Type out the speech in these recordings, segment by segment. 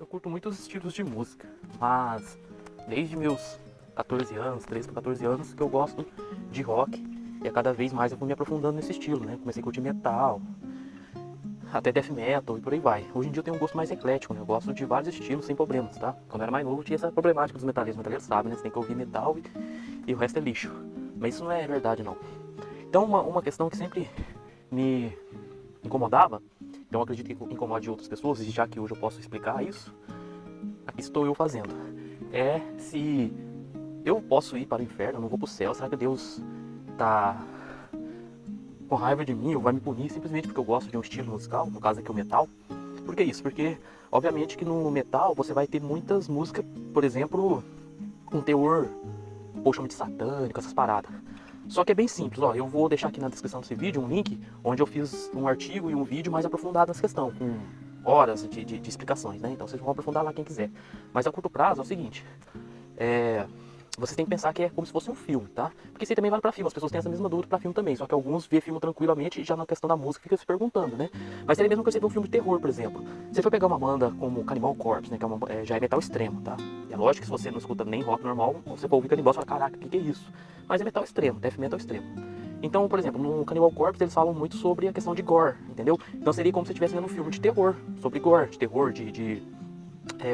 Eu curto muitos estilos de música, mas desde meus 14 anos, 13 para 14 anos, que eu gosto de rock. E a cada vez mais eu fui me aprofundando nesse estilo, né? Comecei a curtir metal, até death metal e por aí vai. Hoje em dia eu tenho um gosto mais eclético, né? Eu gosto de vários estilos sem problemas, tá? Quando eu era mais novo tinha essa problemática dos metaleiros. Os metaleiros sabem, né? Você tem que ouvir metal e o resto é lixo. Mas isso não é verdade, não. Então uma questão que sempre me incomodava, então eu acredito que incomode outras pessoas, e já que hoje eu posso explicar isso, aqui estou eu fazendo. É se eu posso ir para o inferno, eu não vou para o céu, será que Deus tá com raiva de mim ou vai me punir simplesmente porque eu gosto de um estilo musical, no caso aqui o metal? Por que isso? Porque obviamente que no metal você vai ter muitas músicas, por exemplo, com teor, ou chama de satânico, essas paradas. Só que é bem simples, ó, eu vou deixar aqui na descrição desse vídeo um link onde eu fiz um artigo e um vídeo mais aprofundado nessa questão, com horas de explicações, né? Então vocês vão aprofundar lá quem quiser. Mas a curto prazo é o seguinte, vocês têm que pensar que é como se fosse um filme, tá? Porque isso aí também vale pra filme, as pessoas têm essa mesma dúvida pra filme também, só que alguns vê filme tranquilamente e já na questão da música fica se perguntando, né? Mas seria a mesma coisa que você ver um filme de terror, por exemplo. Se for pegar uma banda como Cannibal Corpse, né, que já é metal extremo, tá? E é lógico que se você não escuta nem rock normal, você for ouvir Cannibal e fala, caraca, o que é isso? Mas é metal extremo, death metal extremo. Então, por exemplo, no Cannibal Corpse eles falam muito sobre a questão de gore, entendeu? Então seria como se estivesse vendo um filme de terror, sobre gore, de terror,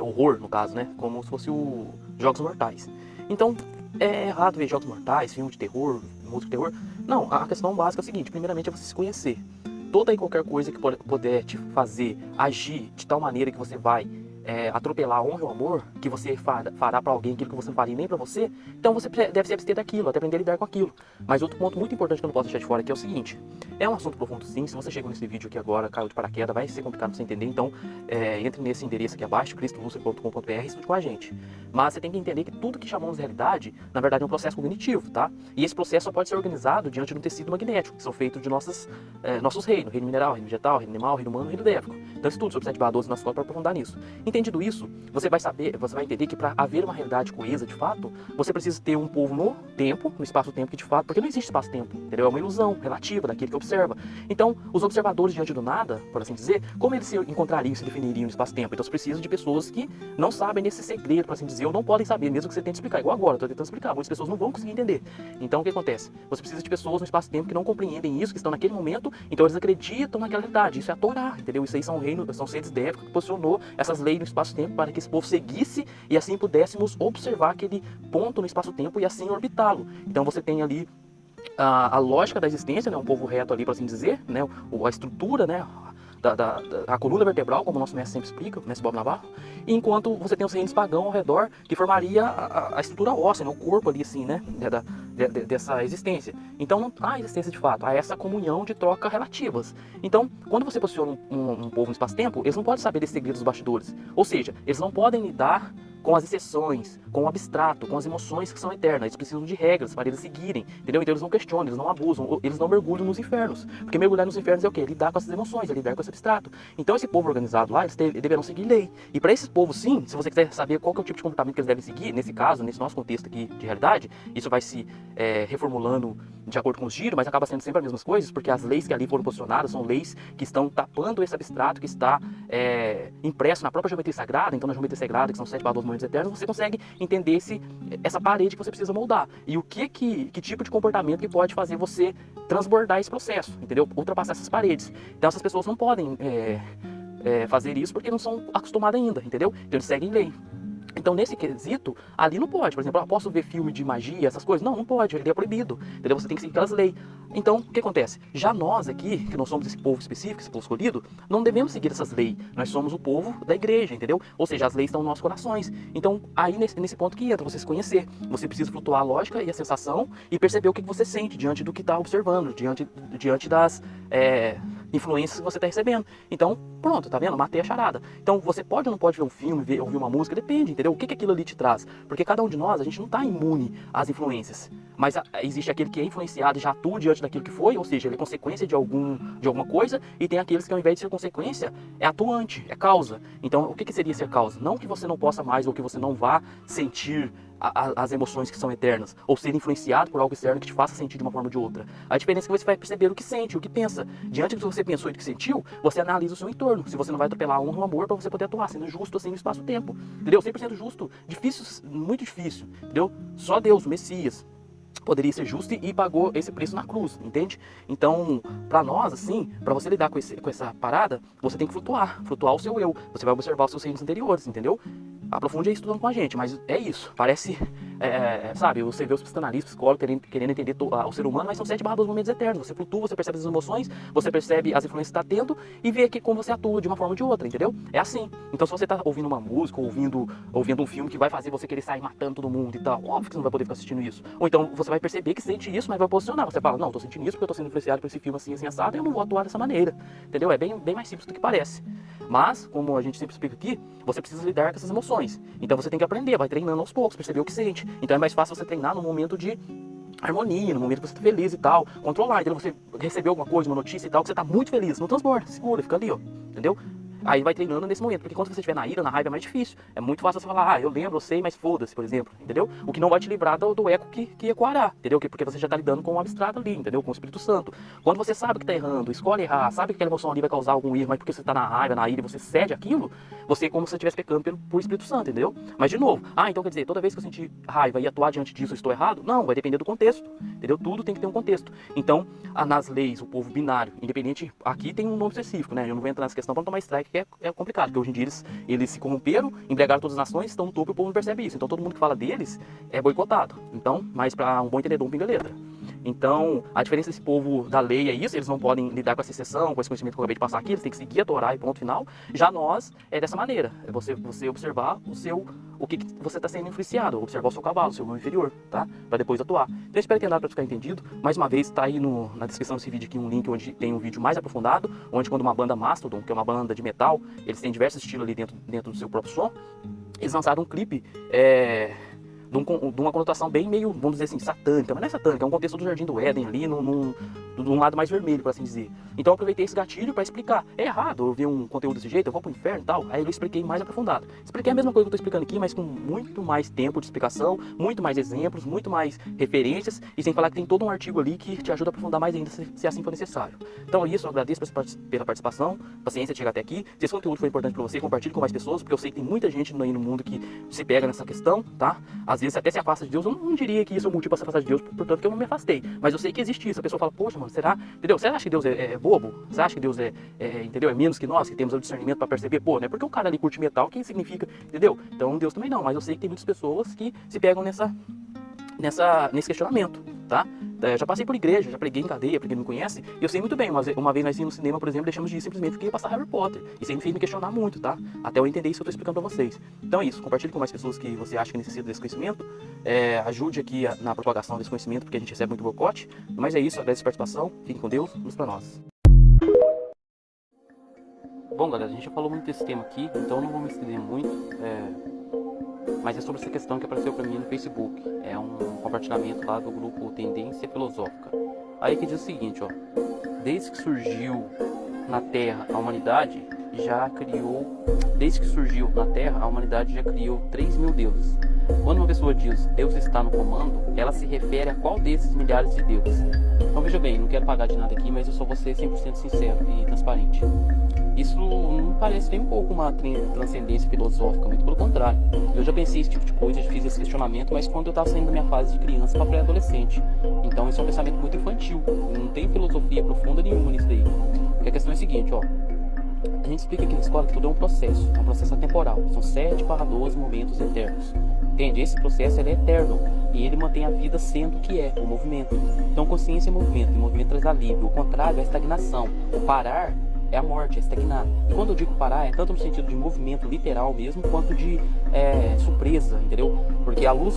horror, no caso, né? Como se fosse o Jogos Mortais. Então, é errado ver Jogos Mortais, filme de terror, música de terror. Não, a questão básica é a seguinte, primeiramente é você se conhecer. Toda e qualquer coisa que puder te fazer agir de tal maneira que você vai atropelar a honra e o amor, que você fará para alguém aquilo que você não faria nem para você, então você deve se abster daquilo, até aprender a lidar com aquilo. Mas outro ponto muito importante que eu não posso deixar de fora aqui é o seguinte, é um assunto profundo sim, se você chegou nesse vídeo aqui agora, caiu de paraquedas, vai ser complicado pra você entender, então entre nesse endereço aqui abaixo, cristolucer.com.br, e estude com a gente. Mas você tem que entender que tudo que chamamos de realidade, na verdade é um processo cognitivo, tá? E esse processo só pode ser organizado diante de um tecido magnético, que são feitos de nossos reinos, reino mineral, reino vegetal, reino animal, reino humano, reino dévico. Então estude sobre 7/12 na escola para aprofundar nisso. Entendido isso, você vai entender que para haver uma realidade coesa de fato, você precisa ter um povo no tempo, no espaço-tempo que de fato, porque não existe espaço-tempo, entendeu? É uma ilusão relativa daquele que observa. Então, os observadores diante do nada, por assim dizer, como eles se encontrariam, se definiriam no espaço-tempo? Então, você precisa de pessoas que não sabem nesse segredo, por assim dizer, ou não podem saber, mesmo que você tente explicar. Igual agora, eu estou tentando explicar, muitas pessoas não vão conseguir entender. Então, o que acontece? Você precisa de pessoas no espaço-tempo que não compreendem isso, que estão naquele momento, então eles acreditam naquela realidade. Isso é a Torá, entendeu? Isso aí são seres dévicos que posicionou essas leis no espaço-tempo para que esse povo seguisse e assim pudéssemos observar aquele ponto no espaço-tempo e assim orbitá-lo. Então você tem ali a lógica da existência, né, um povo reto ali, por assim dizer, né, a estrutura, né, a coluna vertebral, como o nosso mestre sempre explica, o mestre Bob Navarro, e enquanto você tem os reinos pagãos ao redor, que formaria a estrutura óssea, né, o corpo ali, assim, né, dessa existência. Então não há existência de fato, há essa comunhão de troca relativas. Então, quando você posiciona um povo no espaço-tempo, eles não podem saber desse segredo dos bastidores, ou seja, eles não podem lidar com as exceções, com o abstrato, com as emoções que são eternas. Eles precisam de regras para eles seguirem, entendeu? Então eles não questionam, eles não abusam, eles não mergulham nos infernos. Porque mergulhar nos infernos é o quê? Lidar com essas emoções, é lidar com esse abstrato. Então esse povo organizado lá, eles deverão seguir lei. E para esses povos, sim, se você quiser saber qual que é o tipo de comportamento que eles devem seguir, nesse caso, nesse nosso contexto aqui de realidade, isso vai se reformulando de acordo com os giros, mas acaba sendo sempre as mesmas coisas, porque as leis que ali foram posicionadas são leis que estão tapando esse abstrato que está impresso na própria geometria sagrada. Então na geometria sagrada, que são 7/12 momentos eternos, você consegue entender essa parede que você precisa moldar. E que tipo de comportamento que pode fazer você transbordar esse processo, entendeu? Ultrapassar essas paredes. Então essas pessoas não podem fazer isso porque não são acostumadas ainda, entendeu? Então eles seguem lei. Então, nesse quesito, ali não pode. Por exemplo, eu posso ver filme de magia, essas coisas? Não, não pode. Ele é proibido. Entendeu? Você tem que seguir aquelas leis. Então, o que acontece? Já nós aqui, que nós somos esse povo específico, esse povo escolhido, não devemos seguir essas leis. Nós somos o povo da igreja, entendeu? Ou seja, as leis estão nos nossos corações. Então, aí nesse ponto que entra, você se conhecer. Você precisa flutuar a lógica e a sensação e perceber o que você sente diante do que está observando, diante das influências que você está recebendo. Então, pronto, tá vendo? Matei a charada. Então, você pode ou não pode ver um filme, ouvir uma música, depende, entendeu? O que aquilo ali te traz? Porque cada um de nós, a gente não está imune às influências. Mas existe aquele que é influenciado e já atua diante daquilo que foi, ou seja, ele é consequência de alguma coisa, e tem aqueles que ao invés de ser consequência, é atuante, é causa. Então, o que seria ser causa? Não que você não possa mais ou que você não vá sentir as emoções que são eternas, ou ser influenciado por algo externo que te faça sentir de uma forma ou de outra. A diferença é que você vai perceber o que sente, o que pensa. Diante do que você pensou e do que sentiu, você analisa o seu entorno, se você não vai atropelar a honra e o amor para você poder atuar, sendo justo assim no espaço-tempo, entendeu? 100% justo, difícil, muito difícil, entendeu? Só Deus, o Messias, poderia ser justo e pagou esse preço na cruz, entende? Então, pra nós, assim, pra você lidar com essa parada, você tem que flutuar o seu eu, você vai observar os seus reinos interiores, entendeu? Aprofunde aí estudando com a gente, mas é isso, parece, sabe, você vê os psicanalistas, psicólogos querendo entender o ser humano, mas são 7/12 momentos eternos, você flutua, você percebe as emoções, você percebe as influências que está tendo e vê que como você atua de uma forma ou de outra, entendeu? É assim. Então se você tá ouvindo uma música, ouvindo um filme que vai fazer você querer sair matando todo mundo e tal, óbvio que você não vai poder ficar assistindo isso. Ou então você vai perceber que sente isso, mas vai posicionar, você fala, não, tô sentindo isso porque eu tô sendo influenciado por esse filme assim, assim, assado, e eu não vou atuar dessa maneira, entendeu? É bem mais simples do que parece. Mas, como a gente sempre explica aqui, você precisa lidar com essas emoções. Então você tem que aprender, vai treinando aos poucos, perceber o que sente. Então é mais fácil você treinar no momento de harmonia, no momento que você tá feliz e tal, controlar. Então você recebeu alguma coisa, uma notícia e tal, que você tá muito feliz, não transborda, segura, fica ali, ó, entendeu? Aí vai treinando nesse momento, porque quando você estiver na ira, na raiva é mais difícil. É muito fácil você falar, eu lembro, eu sei, mas foda-se, por exemplo, entendeu? O que não vai te livrar do eco que ecoará, entendeu? Porque você já tá lidando com o abstrato ali, entendeu? Com o Espírito Santo. Quando você sabe que tá errando, escolhe errar, sabe que aquela emoção ali vai causar algum erro, mas porque você tá na raiva, na ira, e você cede aquilo, você é como se você estivesse pecando por Espírito Santo, entendeu? Mas de novo, então quer dizer, toda vez que eu sentir raiva e atuar diante disso, eu estou errado? Não, vai depender do contexto, entendeu? Tudo tem que ter um contexto. Então, nas leis, o povo binário, independente, aqui tem um nome específico, né? Eu não vou entrar nessa questão pra não tomar strike, que é complicado. Porque hoje em dia eles se corromperam, embriagaram todas as nações, estão no topo e o povo não percebe isso. Então todo mundo que fala deles é boicotado. Então, mas para um bom entendedor, um pinga-letra. Então, a diferença desse povo da lei é isso, eles não podem lidar com essa exceção, com esse conhecimento que eu acabei de passar aqui, eles têm que seguir a Torá e ponto final. Já nós, é dessa maneira, é você observar o que você está sendo influenciado, observar o seu cavalo, o seu irmão inferior, tá? Para depois atuar. Então, eu espero que tenha dado para ficar entendido. Mais uma vez, tá aí na descrição desse vídeo aqui um link onde tem um vídeo mais aprofundado, onde quando uma banda Mastodon, que é uma banda de metal, eles têm diversos estilos ali dentro do seu próprio som, eles lançaram um clipe, de uma conotação bem meio, vamos dizer assim, satânica, mas não é satânica, é um contexto do Jardim do Éden ali, num lado mais vermelho, por assim dizer. Então eu aproveitei esse gatilho para explicar, é errado eu ver um conteúdo desse jeito, eu vou pro inferno e tal, aí eu expliquei mais aprofundado. Expliquei a mesma coisa que eu tô explicando aqui, mas com muito mais tempo de explicação, muito mais exemplos, muito mais referências, e sem falar que tem todo um artigo ali que te ajuda a aprofundar mais ainda, se assim for necessário. Então é isso, eu agradeço pela participação, paciência de chegar até aqui. Se esse conteúdo foi importante para você, compartilhe com mais pessoas, porque eu sei que tem muita gente aí no mundo que se pega nessa questão, tá? Às vezes até se afasta de Deus. Eu não diria que isso é o motivo para se afastar de Deus, portanto que eu não me afastei. Mas eu sei que existe isso. A pessoa fala, poxa, mano, será? Entendeu? Você acha que Deus é bobo? Você acha que Deus entendeu? É menos que nós, que temos o discernimento para perceber? Pô, não é porque o cara ali curte metal que significa, entendeu? Então Deus também não. Mas eu sei que tem muitas pessoas que se pegam nesse questionamento, tá? Eu já passei por igreja, já preguei em cadeia, pra quem não me conhece, e eu sei muito bem, uma vez nós íamos no cinema, por exemplo, deixamos de ir simplesmente porque ia passar Harry Potter. Isso aí me fez me questionar muito, tá? Até eu entender isso que eu tô explicando pra vocês. Então é isso, compartilhe com mais pessoas que você acha que necessitam desse conhecimento, ajude aqui na propagação desse conhecimento, porque a gente recebe muito boicote. Mas é isso, agradeço a participação, fiquem com Deus, luz pra nós. Bom, galera, a gente já falou muito desse tema aqui, então eu não vou me estender muito, mas é sobre essa questão que apareceu pra mim no Facebook. É um compartilhamento lá do grupo Tendência Filosófica. Aí que diz o seguinte, ó. Desde que surgiu na Terra a humanidade já criou 3.000 deuses. Quando uma pessoa diz Deus está no comando, ela se refere a qual desses milhares de deuses? Então veja bem, não quero pagar de nada aqui, mas eu só vou ser 100% sincero e transparente. Isso não parece nem um pouco uma transcendência filosófica, muito pelo contrário. Eu já pensei esse tipo de coisa, já fiz esse questionamento, mas quando eu estava saindo da minha fase de criança para pré-adolescente. Então isso é um pensamento muito infantil, não tem filosofia profunda nenhuma nisso daí. Porque a questão é a seguinte, ó. A gente explica aqui na escola que tudo é um processo atemporal. São 7/12 momentos eternos. Entende? Esse processo ele é eterno e ele mantém a vida sendo o que é, o movimento. Então consciência é movimento, e movimento traz alívio. O contrário é a estagnação. O parar é a morte, é estagnar. E quando eu digo parar, é tanto no sentido de movimento literal mesmo, quanto de surpresa, entendeu? Porque a luz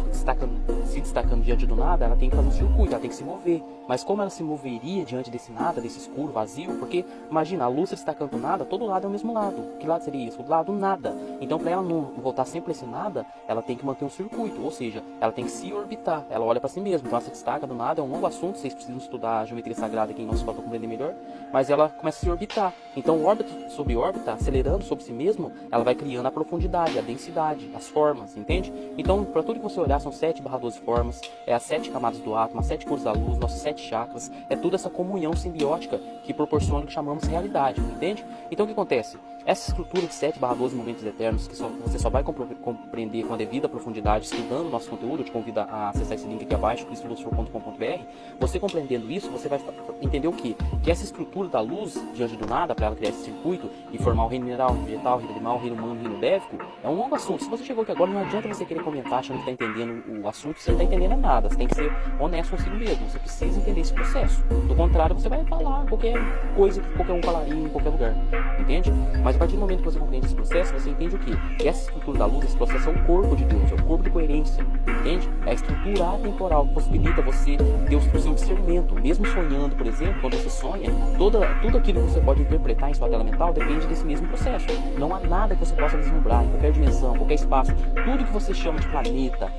se destacando diante do nada, ela tem que fazer um circuito, ela tem que se mover. Mas como ela se moveria diante desse nada, desse escuro, vazio? Porque, imagina, a luz se destacando do nada, todo lado é o mesmo lado. Que lado seria isso? O lado nada. Então, para ela não voltar sempre esse nada, ela tem que manter um circuito, ou seja, ela tem que se orbitar, ela olha para si mesma. Então, ela se destaca do nada, é um longo assunto, vocês precisam estudar a geometria sagrada aqui em nossa escola para compreender melhor, mas ela começa a se orbitar. Então, órbita sobre órbita, acelerando sobre si mesmo, ela vai criando a profundidade, a densidade. as formas, entende? Então, para tudo que você olhar, são 7/12 formas, é as 7 camadas do átomo, as 7 cores da luz, nossos 7 chakras, é toda essa comunhão simbiótica que proporciona o que chamamos realidade, entende? Então, o que acontece? Essa estrutura de 7/12 momentos eternos, que você só vai compreender com a devida profundidade estudando o nosso conteúdo, eu te convido a acessar esse link aqui abaixo, cristolucifer.com.br. Você compreendendo isso, você vai entender o quê? Que essa estrutura da luz, diante do nada, para ela criar esse circuito e formar o reino mineral, reino vegetal, reino animal, reino humano, reino dévico, é um longo assunto. Se você chegou aqui agora, não adianta você querer comentar achando que está entendendo o assunto, você não está entendendo nada. Você tem que ser honesto consigo mesmo, você precisa entender esse processo. Do contrário, você vai falar qualquer coisa que qualquer um falaria em qualquer lugar, entende? Mas a partir do momento que você compreende esse processo, você entende o quê? Que essa estrutura da luz, esse processo é o corpo de Deus, é o corpo de coerência, entende? É a estrutura atemporal que possibilita você ter o seu discernimento. Mesmo sonhando, por exemplo, quando você sonha, tudo aquilo que você pode interpretar em sua tela mental depende desse mesmo processo. Não há nada que você possa vislumbrar em qualquer dimensão, qualquer espaço. Tudo que você chama de planeta,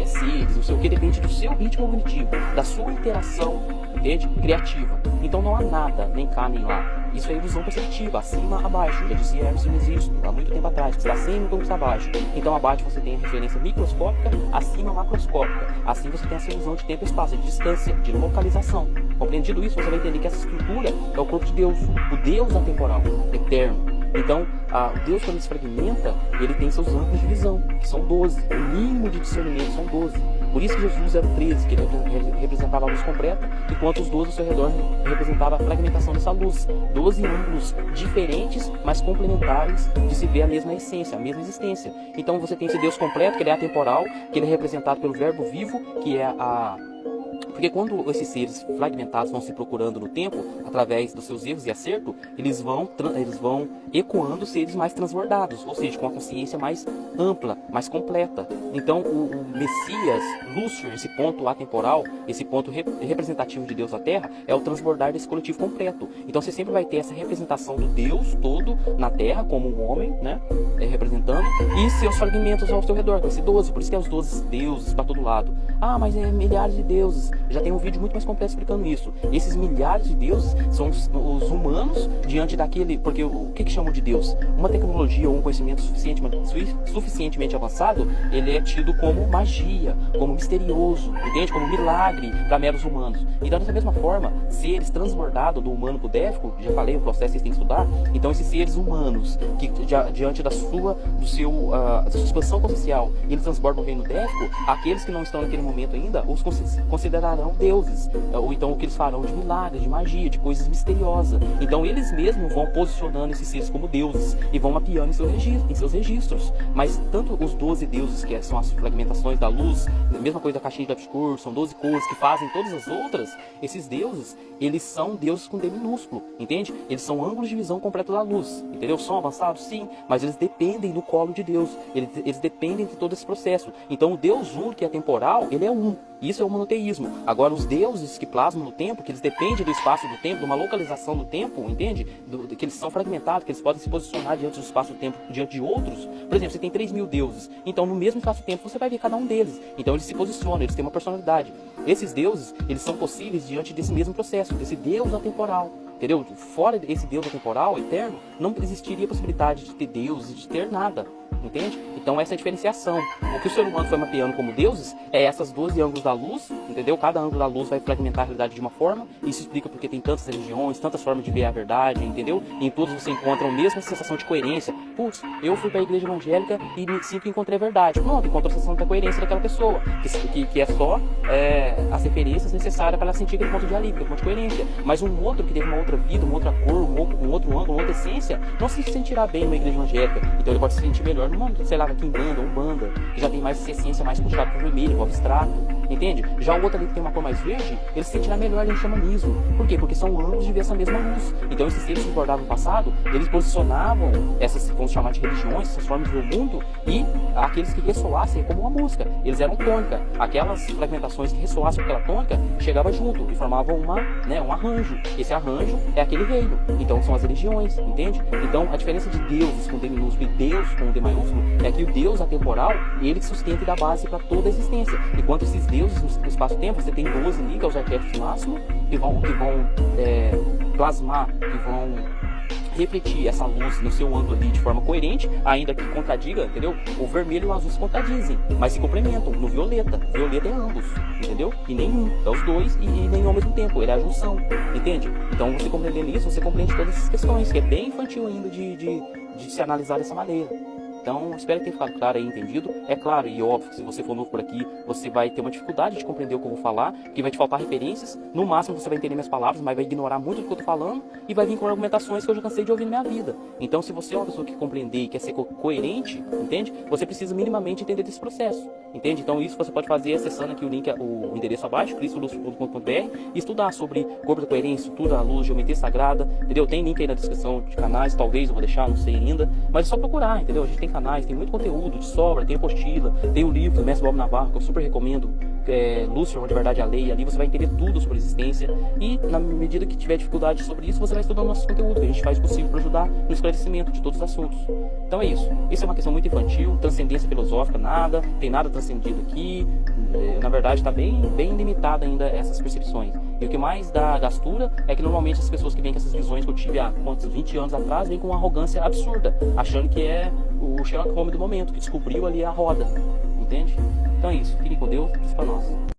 seres, não sei o que, depende do seu ritmo cognitivo, da sua interação, entende? Criativa. Então não há nada, nem cá nem lá. Isso é ilusão perceptiva, acima, abaixo. Já dizia Emerson Mesisto, há muito tempo atrás, que está acima como está abaixo. Então abaixo você tem a referência microscópica, acima macroscópica. Assim você tem essa ilusão de tempo e espaço, de distância, de localização. Compreendido isso, você vai entender que essa estrutura é o corpo de Deus, o Deus atemporal, eterno. Então, o Deus, quando ele se fragmenta, ele tem seus ângulos de visão, que são 12. O mínimo de discernimento são 12. Por isso que Jesus era o 13, que ele representava a luz completa, enquanto os 12 ao seu redor representavam a fragmentação dessa luz. 12 ângulos diferentes, mas complementares, de se ver a mesma essência, a mesma existência. Então você tem esse Deus completo, que ele é atemporal, que ele é representado pelo verbo vivo, que é Porque quando esses seres fragmentados vão se procurando no tempo, através dos seus erros e acerto, eles vão ecoando seres mais transbordados, ou seja, com a consciência mais ampla, mais completa. Então o Messias, Lúcifer, esse ponto atemporal, esse ponto representativo de Deus na Terra, é o transbordar desse coletivo completo. Então você sempre vai ter essa representação do Deus todo na Terra, como um homem, né, representando, e seus fragmentos ao seu redor, com esse 12, por isso que é os 12 deuses para todo lado. Ah, mas é milhares de deuses. Já tem um vídeo muito mais completo explicando isso. Esses milhares de deuses são os humanos diante daquele... Porque o que chamam de Deus? Uma tecnologia ou um conhecimento suficientemente avançado, ele é tido como magia, como misterioso, entende? Como milagre para meros humanos. Então, dessa mesma forma, seres transbordados do humano pro dévico, já falei, o processo vocês têm que estudar. Então, esses seres humanos, que diante da sua expansão consciencial, eles transbordam o reino dévico, aqueles que não estão naquele momento ainda, os considerarão deuses, ou então o que eles farão de milagres, de magia, de coisas misteriosas. Então eles mesmos vão posicionando esses seres como deuses e vão mapeando em seus registros. Mas tanto os 12 deuses, que são as fragmentações da luz, a mesma coisa da caixinha de Epicuro, são 12 cores que fazem todas as outras, esses deuses, eles são deuses com D minúsculo, entende? Eles são ângulos de visão completo da luz, entendeu? São avançados? Sim, mas eles dependem do colo de Deus, eles dependem de todo esse processo. Então o Deus único, que é temporal, ele é um. Isso é o monoteísmo. Agora, os deuses que plasmam no tempo, que eles dependem do espaço do tempo, de uma localização do tempo, entende? Que eles são fragmentados, que eles podem se posicionar diante do espaço do tempo, diante de outros. Por exemplo, você tem 3.000 deuses. Então, no mesmo espaço-tempo, você vai ver cada um deles. Então, eles se posicionam, eles têm uma personalidade. Esses deuses, eles são possíveis diante desse mesmo processo, desse Deus atemporal. Entendeu? Fora esse Deus atemporal, eterno, não existiria a possibilidade de ter deuses, de ter nada. Entende? Então essa é a diferenciação. O que o ser humano foi mapeando como deuses é essas 12 ângulos da luz, entendeu? Cada ângulo da luz vai fragmentar a realidade de uma forma. Isso explica porque tem tantas religiões, tantas formas de ver a verdade, entendeu? E em todos você encontra a mesma sensação de coerência. Putz, eu fui para a igreja evangélica e me sinto que encontrei a verdade. Pronto, encontrou a sensação da coerência daquela pessoa, que é só as referências necessárias para ela sentir aquele ponto de alívio, aquele ponto de coerência. Mas um outro que teve uma outra vida, uma outra cor, um outro ângulo, uma outra essência, não se sentirá bem numa igreja evangélica. Então ele pode se sentir melhor no mundo, sei lá, aqui em banda ou banda, que já tem mais essa essência mais puxada pro vermelho, pro abstrato, entende? Já o outro ali que tem uma cor mais verde, ele se sentirá melhor em xamanismo. Por quê? Porque são ângulos de ver essa mesma luz. Então esses seres que bordavam no passado, eles posicionavam essas, vamos chamar de religiões, essas formas de ver o mundo, e aqueles que ressoassem como uma música, eles eram tônica. Aquelas fragmentações que ressoassem com aquela tônica, chegava junto e formavam um arranjo. Esse arranjo é aquele reino. Então são as religiões, entende? Então a diferença de deuses com D minúsculo e Deus com D maiúsculo é que o Deus atemporal, ele sustenta e dá base para toda a existência. Enquanto esses deuses no espaço-tempo, você tem 12 ali, que é os arquétipos máximos, que vão plasmar, que vão refletir essa luz no seu ângulo ali de forma coerente, ainda que contradiga, entendeu? O vermelho e o azul se contradizem, mas se complementam no violeta. Violeta é ambos, entendeu? E nenhum, é os dois e nenhum ao mesmo tempo, ele é a junção, entende? Então você compreendendo isso, você compreende todas essas questões, que é bem infantil ainda de se analisar dessa maneira. Então, espero que tenha ficado claro aí, entendido. É claro e óbvio que se você for novo por aqui, você vai ter uma dificuldade de compreender o que eu vou falar, porque vai te faltar referências. No máximo você vai entender minhas palavras, mas vai ignorar muito do que eu tô falando e vai vir com argumentações que eu já cansei de ouvir na minha vida. Então, se você é uma pessoa que compreender e quer ser coerente, entende? Você precisa minimamente entender desse processo, entende? Então, isso você pode fazer acessando aqui o link, o endereço abaixo, cristoluz.com.br, e estudar sobre corpo da coerência, estuda a luz, geometria sagrada, entendeu? Tem link aí na descrição de canais, talvez eu vou deixar, não sei ainda, mas é só procurar, entendeu? A gente tem canais, tem muito conteúdo de sobra, tem apostila, tem o livro do Mestre Bob Navarro, que eu super recomendo, Lúcifer, onde a verdade é a lei. Ali você vai entender tudo sobre a existência e, na medida que tiver dificuldade sobre isso, você vai estudando nossos conteúdos, a gente faz o possível para ajudar no esclarecimento de todos os assuntos. Então é isso. Isso é uma questão muito infantil, transcendência filosófica, nada, tem nada transcendido aqui. Na verdade está bem limitada ainda essas percepções. E o que mais dá gastura é que normalmente as pessoas que vêm com essas visões que eu tive há 20 anos atrás, vêm com uma arrogância absurda, achando que é o Sherlock Holmes do momento, que descobriu ali a roda, entende? Então é isso, fiquem com Deus, isso para nós.